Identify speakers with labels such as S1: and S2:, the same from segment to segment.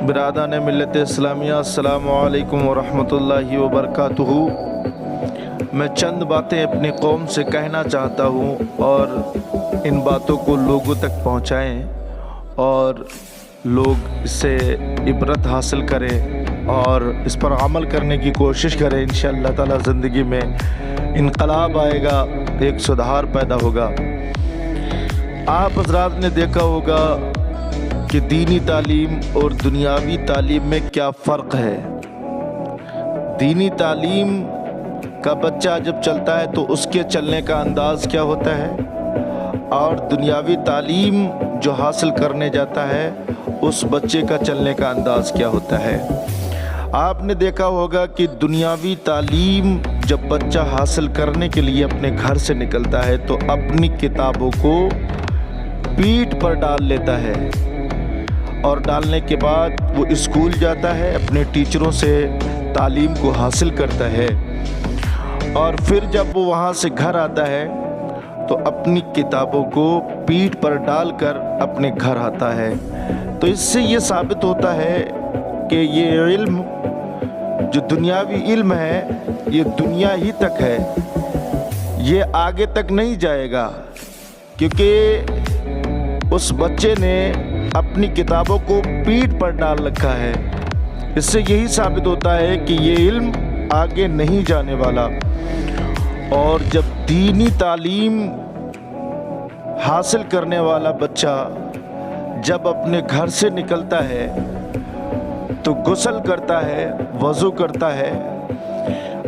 S1: बिरादान मिल्लत इस्लामिया अस्सलामु अलैकुम वरहमतुल्लाहि वबरकातुहू। मैं चंद बातें अपनी कौम से कहना चाहता हूँ और इन बातों को लोगों तक पहुँचाएँ और लोग इससे इबरत हासिल करें और इस पर अमल करने की कोशिश करें। इंशाअल्लाह ताला ज़िंदगी में इनकलाब आएगा, एक सुधार पैदा होगा। आप हज़रात ने देखा होगा कि दीनी तालीम और दुनियावी तालीम में क्या फ़र्क है। दीनी तालीम का बच्चा जब चलता है तो उसके चलने का अंदाज़ क्या होता है, और दुनियावी तालीम जो हासिल करने जाता है उस बच्चे का चलने का अंदाज़ क्या होता है। आपने देखा होगा कि दुनियावी तालीम जब बच्चा हासिल करने के लिए अपने घर से निकलता है तो अपनी किताबों को पीठ पर डाल लेता है और डालने के बाद वो स्कूल जाता है, अपने टीचरों से तालीम को हासिल करता है और फिर जब वो वहाँ से घर आता है तो अपनी किताबों को पीठ पर डालकर अपने घर आता है। तो इससे ये साबित होता है कि ये इल्म जो दुनियावी इल्म है ये दुनिया ही तक है, ये आगे तक नहीं जाएगा, क्योंकि उस बच्चे ने अपनी किताबों को पीठ पर डाल रखा है। इससे यही साबित होता है कि ये इल्म आगे नहीं जाने वाला। और जब दीनी तालीम हासिल करने वाला बच्चा जब अपने घर से निकलता है तो गुस्ल करता है, वज़ू करता है,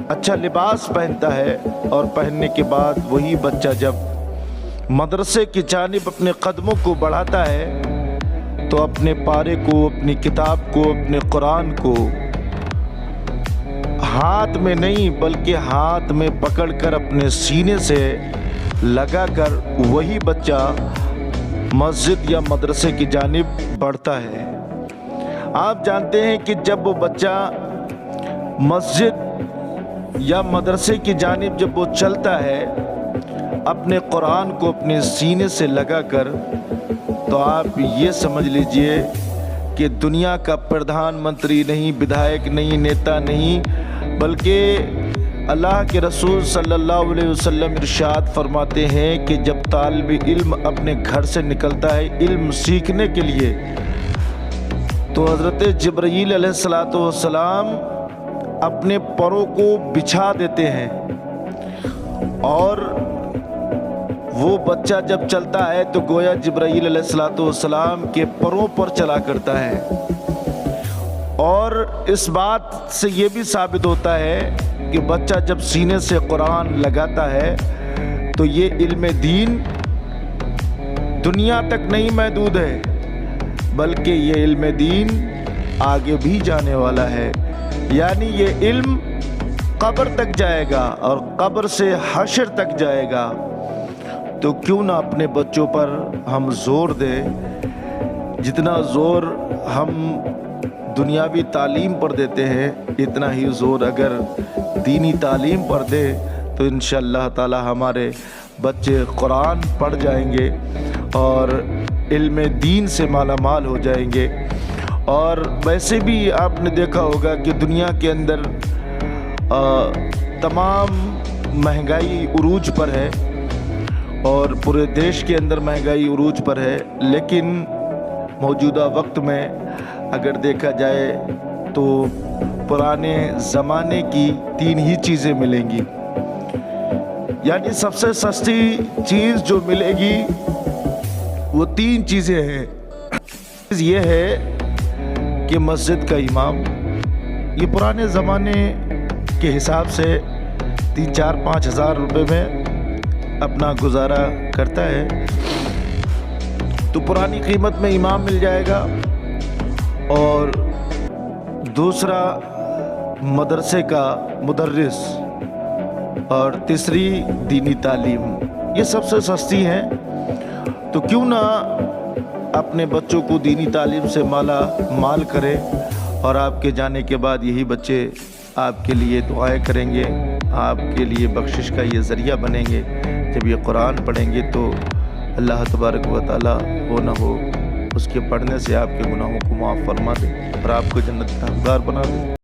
S1: अच्छा लिबास पहनता है और पहनने के बाद वही बच्चा जब मदरसे की जानिब अपने कदमों को बढ़ाता है तो अपने पारे को, अपनी किताब को, अपने कुरान को हाथ में नहीं बल्कि हाथ में पकड़कर अपने सीने से लगाकर वही बच्चा मस्जिद या मदरसे की जानिब बढ़ता है। आप जानते हैं कि जब वो बच्चा मस्जिद या मदरसे की जानिब जब वो चलता है अपने कुरान को अपने सीने से लगाकर, तो आप ये समझ लीजिए कि दुनिया का प्रधानमंत्री नहीं, विधायक नहीं, नेता नहीं, बल्कि अल्लाह के रसूल सल्लल्लाहु अलैहि वसल्लम इरशाद फरमाते हैं कि जब तालिब इल्म अपने घर से निकलता है इल्म सीखने के लिए तो हज़रत जिब्रील अलैहिस्सलातु वस्सलाम अपने परों को बिछा देते हैं और वो बच्चा जब चलता है तो गोया जिब्रील अलैहिस्सलातु वस्सलाम के परों पर चला करता है। और इस बात से ये भी साबित होता है कि बच्चा जब सीने से कुरान लगाता है तो ये इल्म दीन दुनिया तक नहीं महदूद है, बल्कि ये इल्म दीन आगे भी जाने वाला है। यानी ये इल्म कब्र तक जाएगा और कब्र से हश्र तक जाएगा। तो क्यों ना अपने बच्चों पर हम जोर दें, जितना जोर हम दुनियावी तालीम पर देते हैं इतना ही जोर अगर दीनी तालीम पर दे तो इंशाअल्लाह ताला हमारे बच्चे कुरान पढ़ जाएंगे और इल्म दीन से माला माल हो जाएंगे। और वैसे भी आपने देखा होगा कि दुनिया के अंदर तमाम महंगाई उरूज पर है और पूरे देश के अंदर महंगाई उरूज पर है, लेकिन मौजूदा वक्त में अगर देखा जाए तो पुराने ज़माने की 3 ही चीज़ें मिलेंगी। यानी सबसे सस्ती चीज़ जो मिलेगी वो 3 चीज़ें हैं। ये है कि मस्जिद का इमाम, ये पुराने ज़माने के हिसाब से 3-4-5 हज़ार रुपये में अपना गुजारा करता है, तो पुरानी कीमत में इमाम मिल जाएगा। और दूसरा मदरसे का मुदर्रिस और तीसरी दीनी तालीम, ये सबसे सस्ती हैं। तो क्यों ना अपने बच्चों को दीनी तालीम से माला माल करें और आपके जाने के बाद यही बच्चे आपके लिए दुआएं करेंगे, आपके लिए बख्शिश का ये ज़रिया बनेंगे। जब ये कुरान पढ़ेंगे तो अल्लाह तबारक व तआला हो न हो اس کے پڑھنے سے آپ کے گناہوں کو معاف فرما دے اور آپ کو جنت کا حقدار بنا دے۔